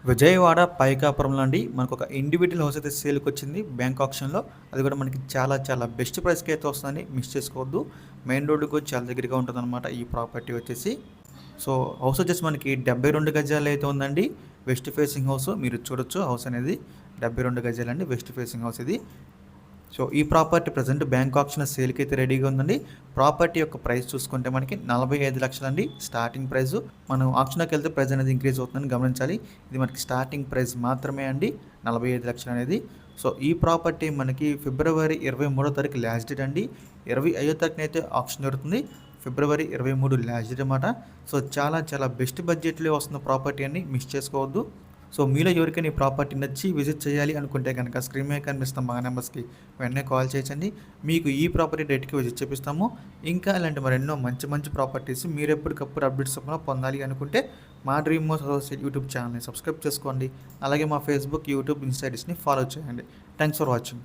విజయవాడ పైకాపురంలో అండి మనకు ఒక ఇండివిజువల్ హౌస్ అయితే సేల్కి వచ్చింది బ్యాంక్ ఆప్షన్లో. అది కూడా మనకి చాలా చాలా బెస్ట్ ప్రైస్కి అయితే వస్తుందని మిస్ చేసుకోవద్దు. మెయిన్ రోడ్డుకు చాలా దగ్గరగా ఉంటుందన్నమాట ఈ ప్రాపర్టీ వచ్చేసి. సో హౌస్ వచ్చేసి మనకి 72 గజాలు అయితే ఉందండి. వెస్ట్ ఫేసింగ్ హౌస్ మీరు చూడొచ్చు. హౌస్ అనేది 72 గజాలండి, వెస్ట్ ఫేసింగ్ హౌస్ ఇది. సో ఈ ప్రాపర్టీ ప్రజెంట్ బ్యాంక్ ఆప్షన్ సేల్కి అయితే రెడీగా ఉందండి. ప్రాపర్టీ యొక్క ప్రైస్ చూసుకుంటే మనకి 45 లక్షలు అండి స్టార్టింగ్ ప్రైస్. మనం ఆప్షన్కి వెళ్తే ప్రైస్ అనేది ఇంక్రీజ్ అవుతుందని గమనించాలి. ఇది మనకి స్టార్టింగ్ ప్రైస్ మాత్రమే అండి 45 లక్షలు అనేది. సో ఈ ప్రాపర్టీ మనకి ఫిబ్రవరి 23వ తారీఖు లాస్ట్ డేట్ అండి. 25వ తారీఖున అయితే ఆప్షన్ జరుగుతుంది. ఫిబ్రవరి 23 లాస్ట్ డేట్ అన్నమాట. సో చాలా చాలా బెస్ట్ బడ్జెట్లో వస్తున్న ప్రాపర్టీ అని మిస్ చేసుకోవద్దు. సో మీలో ఎవరికైనా ఈ ప్రాపర్టీ నచ్చి విజిట్ చేయాలి అనుకుంటే కనుక స్క్రీన్ మీద కనిపిస్తాం మా నెంబర్స్కి వెంటనే కాల్ చేయొచ్చండి. మీకు ఈ ప్రాపర్టీ డేట్కి విజిట్ చేపిస్తాము. ఇంకా ఇలాంటి మరెన్నో మంచి మంచి ప్రాపర్టీస్ మీరు ఎప్పటికప్పుడు అప్డేట్స్ పొందాలి అనుకుంటే మా డ్రీమ్ హౌస్ అసోసియేట్ యూట్యూబ్ ఛానల్ని సబ్స్క్రైబ్ చేసుకోండి. అలాగే మా ఫేస్బుక్, యూట్యూబ్, ఇన్స్టాగ్రామ్ని ఫాలో చేయండి. Thanks for watching.